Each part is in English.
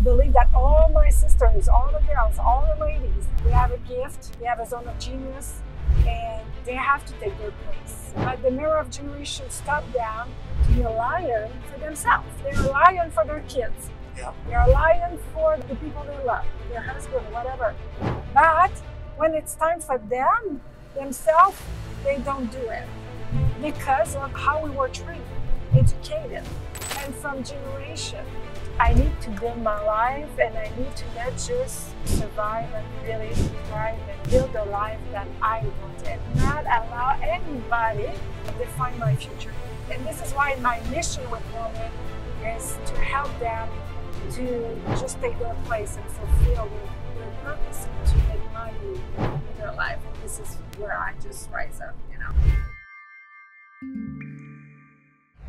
believe that all my sisters, all the girls, all the ladies, they have a gift, they have a zone of genius, and they have to take their place. But the mirror of generation stopped them to be a lion for themselves. They're a lion for their kids. Yeah. They're a lion for the people they love, their husband, whatever. But when it's time for them, themselves, they don't do it because of how we were trained, educated. And from generation, I need to build my life, and I need to not just survive and really thrive and build the life that I wanted, not allow anybody to define my future. And this is why my mission with women is to help them to just take their place and fulfill their purpose, to make money in their life. And this is where I just rise up, you know.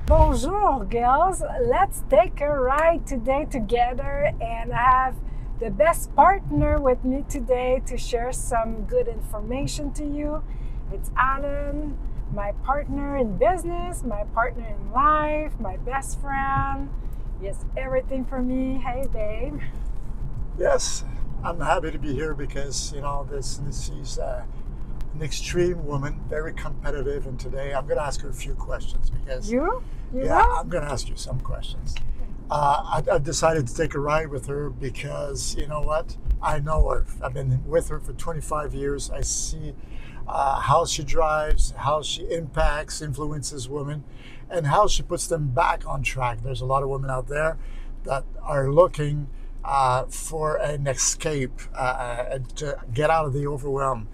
Bonjour, girls. Let's take a ride today together, and I have the best partner with me today to share some good information to you. It's Allen, my partner in business, my partner in life, my best friend. Yes, everything for me. Hey, babe. Yes, I'm happy to be here because, you know, this is an extreme woman, very competitive, and today I'm going to ask her a few questions because I'm going to ask you some questions. I've decided to take a ride with her because, you know what, I know her. I've been with her for 25 years. I see how she drives, how she impacts, influences women, and how she puts them back on track. There's a lot of women out there that are looking for an escape to get out of the overwhelm.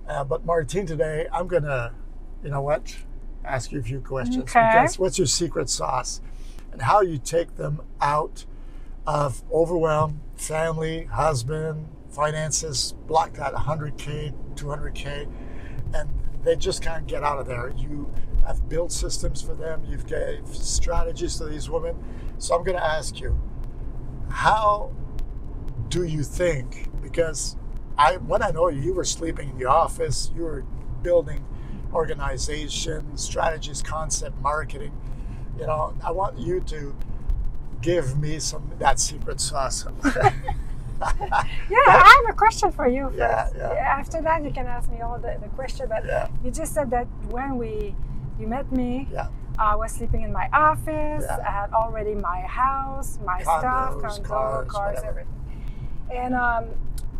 But Martine, today I'm gonna, you know what, ask you a few questions. Okay. Because what's your secret sauce, and how you take them out of overwhelm, family, husband, finances, block that 100K, 200K, and they just can't get out of there. You have built systems for them. You've gave strategies to these women. So I'm gonna ask you, how do you think? Because when I know you, you were sleeping in the office, you were building organization, strategies, concept, marketing. You know, I want you to give me that secret sauce. I have a question for you first. Yeah. After that, you can ask me all the question. But you just said that when you met me, I was sleeping in my office. I had already my house, my Condos, stuff, cars, whatever. everything. And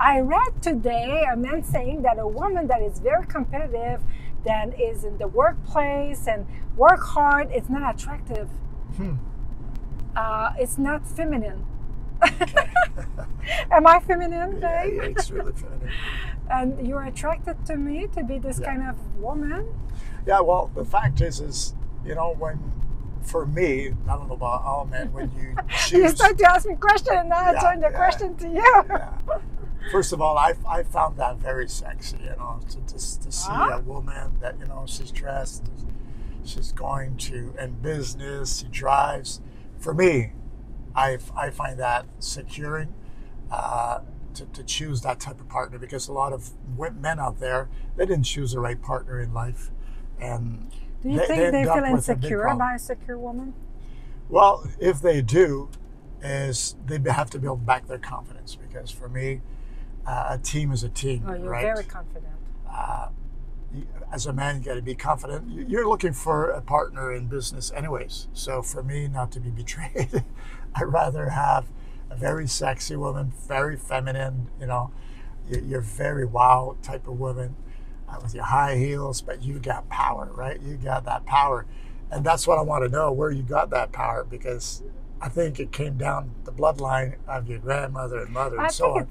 I read today a man saying that a woman that is very competitive, that is in the workplace and work hard, it's not attractive. It's not feminine. Okay. Am I feminine, babe? Yeah, extremely feminine. And you're attracted to me to be this kind of woman? Yeah, well, the fact is, you know, for me, I don't know about all men, when you choose... You start to ask me questions, and now I turn the question to you. First of all, I found that very sexy, you know, to see a woman that, you know, she's dressed, she's going to in business, she drives. For me, I find that securing to choose that type of partner, because a lot of men out there, they didn't choose the right partner in life. And do you think they feel insecure by a secure woman? Well, if they do, is they have to build back their confidence, because for me, a team is a team. Oh, you're right? very confident. As a man, you got to be confident. You're looking for a partner in business anyways. So for me, not to be betrayed, I'd rather have a very sexy woman, very feminine, you know, you're very wow type of woman with your high heels, but you got power, right? You got that power. And that's what I want to know, where you got that power, because I think it came down the bloodline of your grandmother and mother and so on. I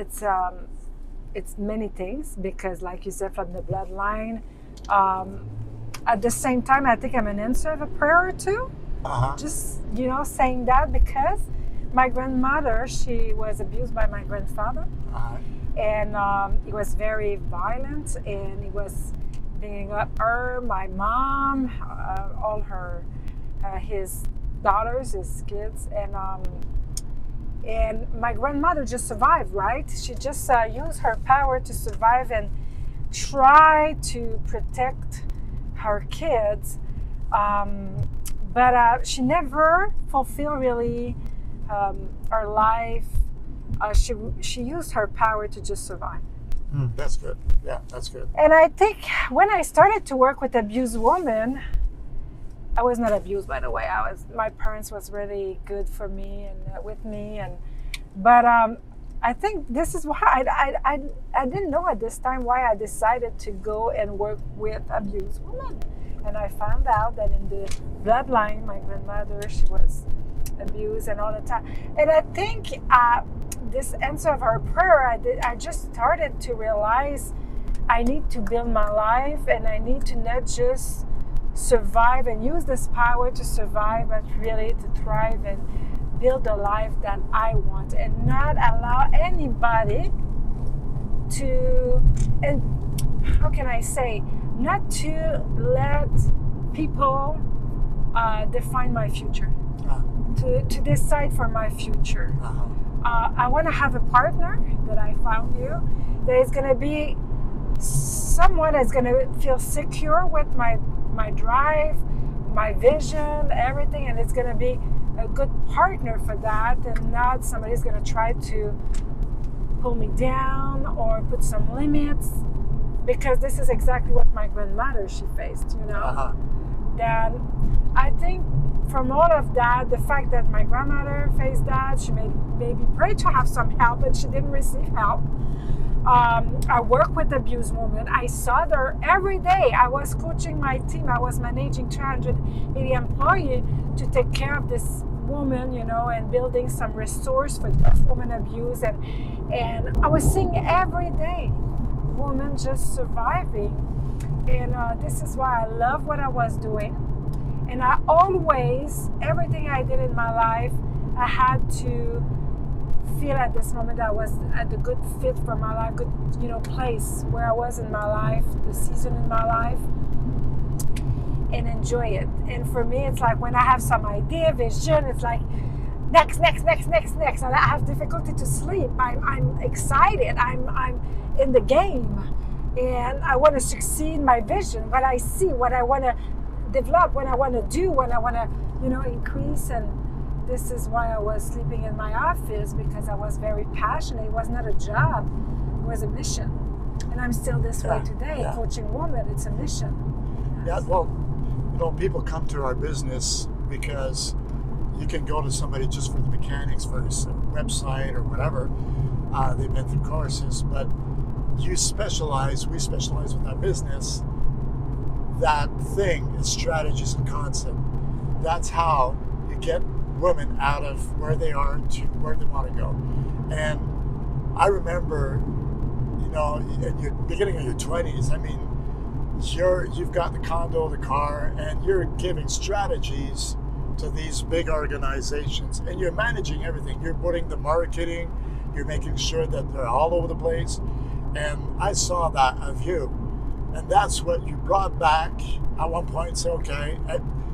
think it's many things, because like you said, from the bloodline. At the same time, I think I'm an answer of a prayer or two. Just, you know, saying that because my grandmother, she was abused by my grandfather. And he was very violent, and he was beating up her, my mom, all his daughters, his kids, and my grandmother just survived, right? She just used her power to survive and try to protect her kids, but she never fulfilled really her life. She used her power to just survive. That's good. Yeah, that's good. And I think when I started to work with abused women, I was not abused, by the way. My parents was really good for me and with me, but I think this is why I didn't know at this time why I decided to go and work with abused women. And I found out that in the bloodline, my grandmother, she was abused and all the time. And I think this answer of her prayer, I just started to realize I need to build my life, and I need to not just survive and use this power to survive, but really to thrive and build a life that I want, and not allow anybody to, and how can I say, not to let people define my future, to decide for my future. I want to have a partner that I found you, that is going to be someone that's going to feel secure with my drive, my vision, everything, and it's going to be a good partner for that, and not somebody's going to try to pull me down or put some limits, because this is exactly what my grandmother, she faced, you know. Then I think from all of that, the fact that my grandmother faced that, she maybe prayed to have some help, and she didn't receive help. I work with abused women. I saw her every day. I was coaching my team. I was managing 280 employees to take care of this woman, you know, and building some resource for women abuse. And I was seeing every day women just surviving. And this is why I love what I was doing. And I always, everything I did in my life, I had to feel at this moment I was at the good fit for my life, good, you know, place where I was in my life, the season in my life, and enjoy it. And for me, it's like when I have some idea, vision, it's like next, and I have difficulty to sleep. I'm excited. I'm in the game, and I want to succeed in my vision. What I see, what I want to develop, what I want to do, what I want to, you know, increase. And this is why I was sleeping in my office, because I was very passionate. It was not a job, it was a mission. And I'm still this way today, coaching women, it's a mission. Yeah, well, you know, people come to our business because you can go to somebody just for the mechanics, for his website or whatever. They've been through courses, but we specialize with our business. That thing is strategies and concept. That's how you get women out of where they are to where they want to go. And I remember, you know, in your beginning of your 20s, I mean, you've got the condo, the car, and you're giving strategies to these big organizations, and you're managing everything. You're putting the marketing, you're making sure that they're all over the place. And I saw that of you. And that's what you brought back at one point. So, okay,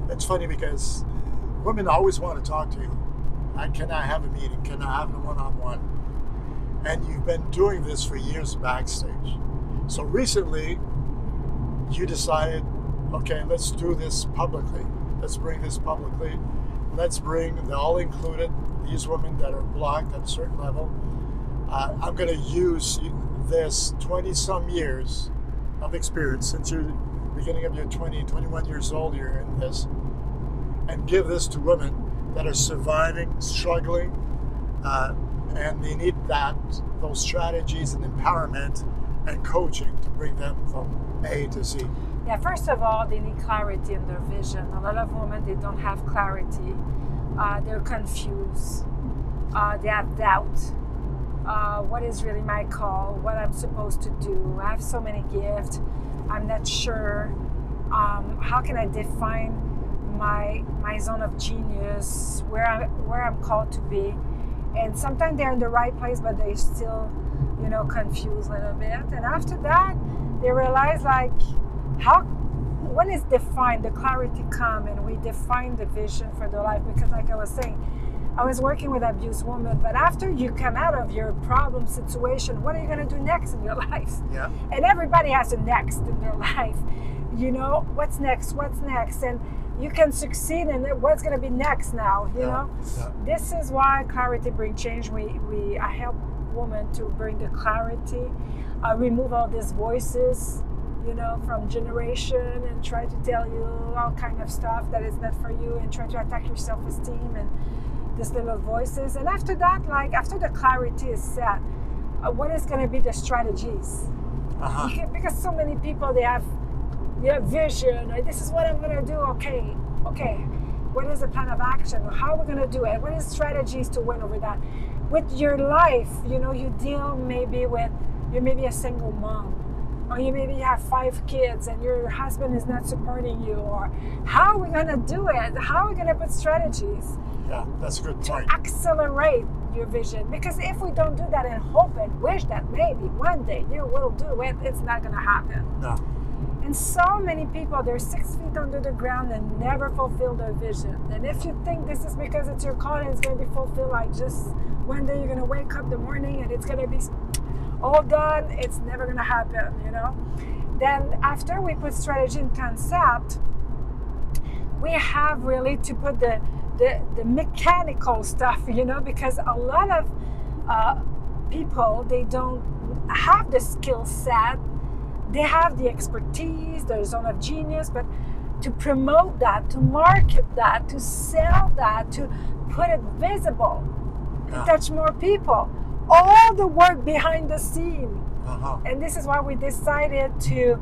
it's funny because women always want to talk to you. Can I have a meeting? Can I have a one-on-one? And you've been doing this for years backstage. So recently, you decided, okay, let's do this publicly. Let's bring this publicly. Let's bring the all-included, these women that are blocked at a certain level. I'm going to use this 20-some years of experience since you're beginning of your 21 years old, you're in this, and give this to women that are surviving, struggling, and they need those strategies and empowerment and coaching to bring them from A to Z. Yeah, first of all, they need clarity in their vision. A lot of women, they don't have clarity. They're confused. They have doubt. What is really my call? What I'm supposed to do? I have so many gifts. I'm not sure. How can I define my zone of genius? Where I'm called to be? And sometimes they're in the right place, but they still, you know, confused a little bit. And after that, they realize like when it's defined, the clarity come, and we define the vision for their life. Because like I was saying, I was working with abused women, but after you come out of your problem situation, what are you going to do next in your life? Yeah. And everybody has a next in their life. You know, what's next? And you can succeed in what's going to be next now, you know? Yeah. This is why clarity brings change. I help women to bring the clarity, remove all these voices, you know, from generation, and try to tell you all kind of stuff that is not for you, and try to attack your self-esteem and these little voices. And after that, like after the clarity is set, what is going to be the strategies? Because so many people, they have vision. This is what I'm going to do. Okay. What is the plan of action? How are we going to do it? What is strategies to win over that? With your life, you know, you deal maybe with, you're maybe a single mom, or you maybe have 5 kids and your husband is not supporting you, or how are we going to do it? How are we going to put strategies? Yeah, that's a good point. To accelerate your vision. Because if we don't do that and hope and wish that maybe one day you will do it, it's not going to happen. No. And so many people, they're 6 feet under the ground and never fulfill their vision. And if you think this is because it's your calling, it's going to be fulfilled, like just one day you're going to wake up in the morning and it's going to be all done, it's never going to happen, you know? Then after we put strategy and concept, we have really to put the mechanical stuff, you know, because a lot of people, they don't have the skill set. They have the expertise, their zone of genius, but to promote that, to market that, to sell that, to put it visible, to touch more people, all the work behind the scene. And this is why we decided to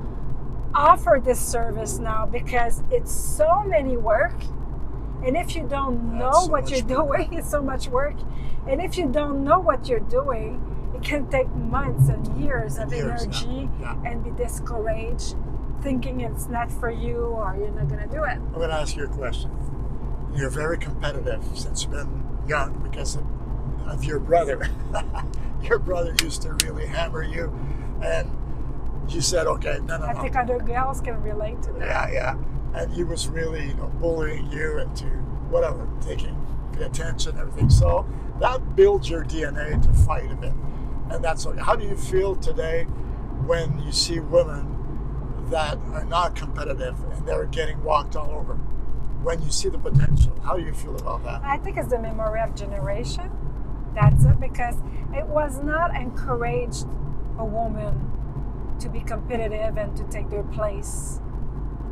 offer this service now, because it's so many work. And if you don't know what you're doing, it's so much work. And if you don't know what you're doing, it can take months and years of energy and be discouraged, thinking it's not for you or you're not going to do it. I'm going to ask you a question. You're very competitive since you've been young because of your brother. Your brother used to really hammer you, and you said, okay, no. I think other girls can relate to that. Yeah. And he was really, you know, bullying you into whatever, taking the attention, everything. So that builds your DNA to fight a bit. And that's okay. How do you feel today when you see women that are not competitive and they're getting walked all over? When you see the potential, how do you feel about that? I think it's the memory of generation. That's it, because it was not encouraged a woman to be competitive and to take their place,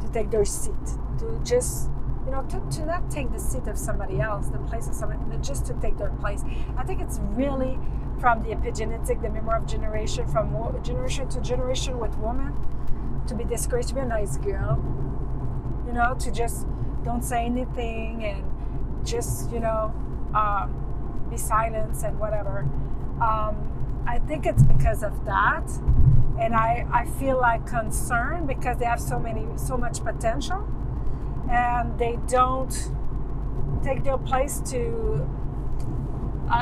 to take their seat, to just, you know, to not take the seat of somebody else, the place of somebody, but just to take their place. I think it's really from the epigenetic, the memory of generation, from generation to generation with women, to be discouraged, to be a nice girl, you know, to just don't say anything and just, you know, be silent and whatever. I think it's because of that. And I feel like concerned because they have so much potential, and they don't take their place to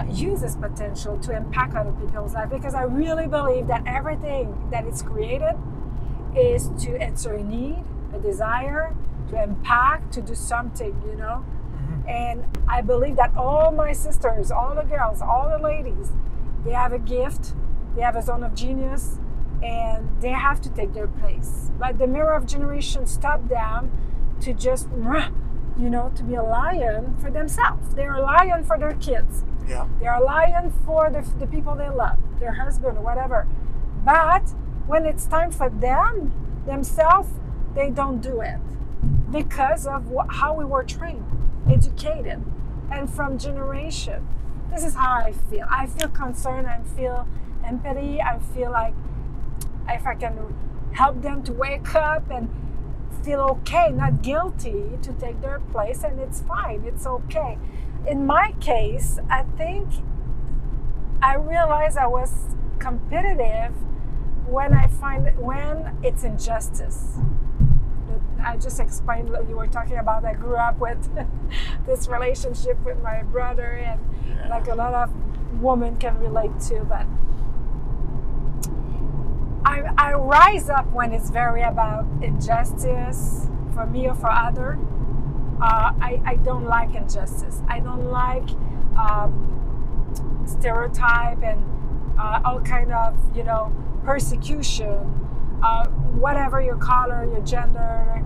use this potential to impact other people's life. Because I really believe that everything that is created is to answer a need, a desire, to impact, to do something, you know. And I believe that all my sisters, all the girls, all the ladies, they have a gift, they have a zone of genius, and they have to take their place. But the mirror of generation stopped them to just, you know, to be a lion for themselves. They're a lion for their kids. Yeah. They're a lion for the people they love, their husband or whatever. But when it's time for themselves, they don't do it because of how we were trained, educated, and from generation. This is how I feel. I feel concerned. I feel empathy. I feel like if I can help them to wake up and feel okay, not guilty, to take their place, and it's fine. It's okay. In my case, I think I realized I was competitive when it's injustice. I just explained what you were talking about. I grew up with this relationship with my brother, and like a lot of women can relate to, but I rise up when it's very about injustice for me or for other. I don't like injustice. I don't like stereotype and all kind of, you know, persecution, whatever your color, your gender.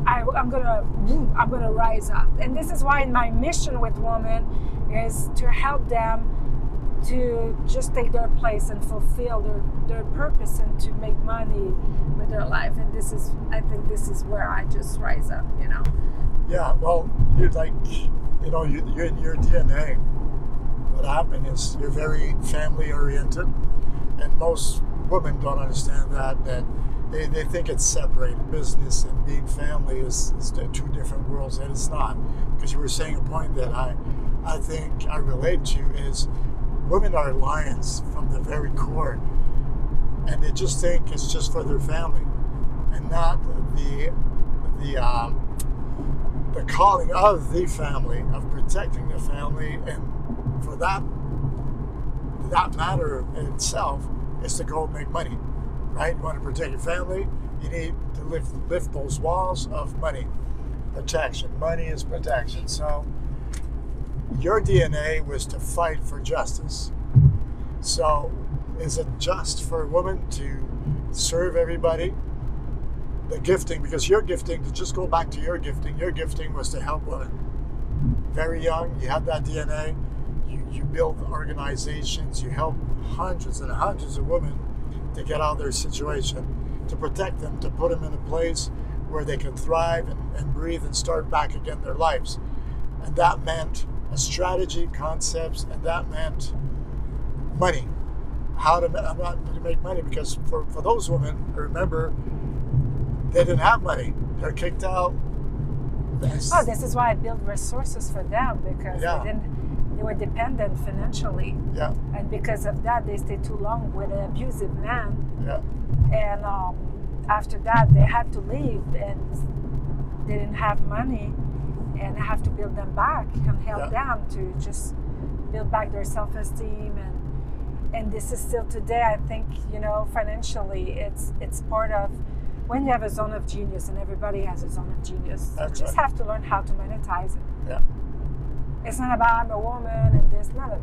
I'm gonna rise up. And this is why my mission with women is to help them to just take their place and fulfill their purpose and to make money with their life. And I think this is where I just rise up, you know. Yeah, well, you're like, you know, you're in your DNA. What happened is you're very family oriented, and most women don't understand that they think it's separated. Business and being family is two different worlds, and it's not. Because you were saying a point that I think I relate to is women are lions from the very core, and they just think it's just for their family, and not the calling of the family, of protecting the family, and for that matter in itself is to go make money, right? You want to protect your family, you need to lift those walls of money, protection. Money is protection. So your DNA was to fight for justice. So is it just for a woman to serve everybody? The gifting, because your gifting, to just go back to your gifting was to help women. Very young, you have that DNA, you build organizations, you help hundreds and hundreds of women to get out of their situation, to protect them, to put them in a place where they can thrive and breathe and start back again their lives. And that meant a strategy, concepts, and that meant money. How to make money, because for those women, remember, they didn't have money. They're kicked out. Oh, this is why I built resources for them, because they were dependent financially. Yeah. And because of that, they stayed too long with an abusive man. Yeah. And after that, they had to leave, and they didn't have money, and I have to build them back and help them to just build back their self-esteem. And this is still today, I think, you know, financially, it's part of when you have a zone of genius, and everybody has a zone of genius. You just have to learn how to monetize it. Yeah. It's not about I'm a woman and this, no.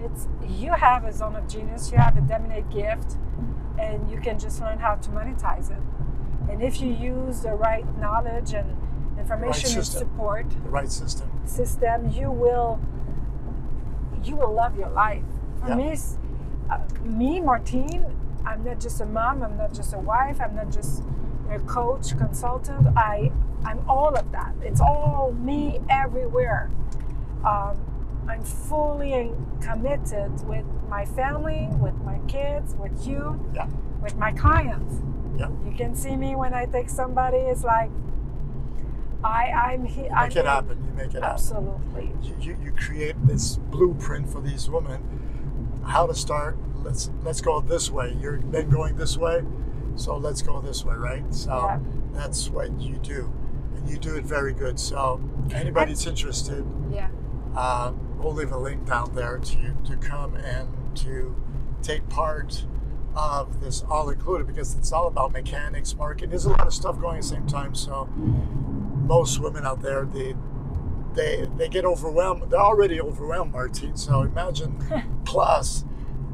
It's you have a zone of genius, you have a dominant gift, and you can just learn how to monetize it. And if you use the right knowledge and information and support, the right system, you will love your life. For me, Martine, I'm not just a mom, I'm not just a wife, I'm not just a coach, consultant. I'm all of that. It's all me everywhere. I'm fully committed with my family, with my kids, with you, with my clients. Yeah. You can see me when I take somebody, it's like, I'm here. You make it happen. Absolutely. You create this blueprint for these women, how to start. Let's go this way. You've been going this way, so let's go this way, right? So that's what you do, and you do it very good. So anybody's interested, we'll leave a link down there to come and to take part of this all included, because it's all about mechanics, marketing. There's a lot of stuff going at the same time. So most women out there, they get overwhelmed. They're already overwhelmed, Martine. So imagine plus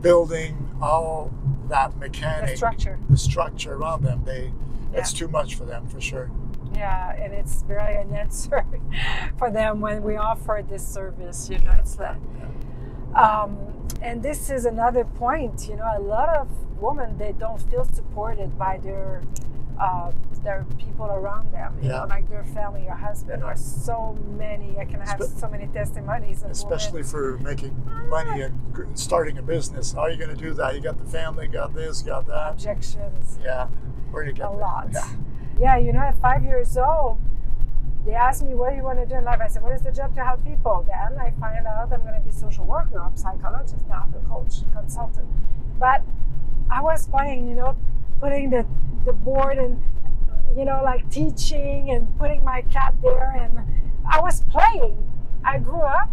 building all that mechanic, the structure around them. It's too much for them, for sure. Yeah, and it's very unnecessary for them when we offer this service. You know, it's like, and this is another point. You know, a lot of women, they don't feel supported by their people around them. You know, like their family, your husband, or so many. I can have so many testimonies of especially women. For making money and starting a business. How are you going to do that? You got the family, got this, got that. Objections. Yeah, where do you get a that? lot. Yeah, you know, at 5 years old, they asked me, what do you want to do in life? I said, what is the job? To help people. Then I find out I'm going to be a social worker, I'm a psychologist, now I'm a coach, consultant. But I was playing, you know, putting the board and, you know, like teaching and putting my cat there. And I was playing. I grew up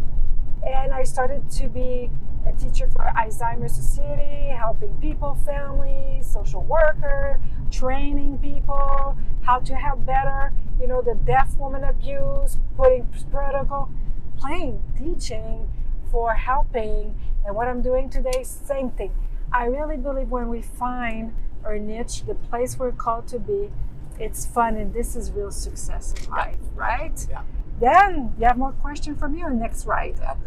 and I started to be a teacher for Alzheimer's Society, helping people, families, social worker, training people how to help better, you know, the deaf woman abuse, putting protocol, playing, teaching for helping. And what I'm doing today, same thing. I really believe when we find our niche, the place we're called to be, it's fun, and this is real success in life, right? Yeah. Then you have more questions from you in next ride. I'm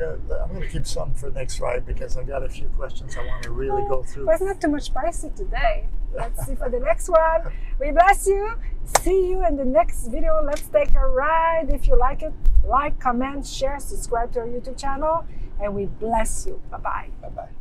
gonna keep some for next ride because I've got a few questions I want to really go through. But it's not too much spicy today. Let's see for the next one. We bless you. See you in the next video. Let's take a ride. If you like it, like, comment, share, subscribe to our YouTube channel, and we bless you. Bye-bye. Bye-bye.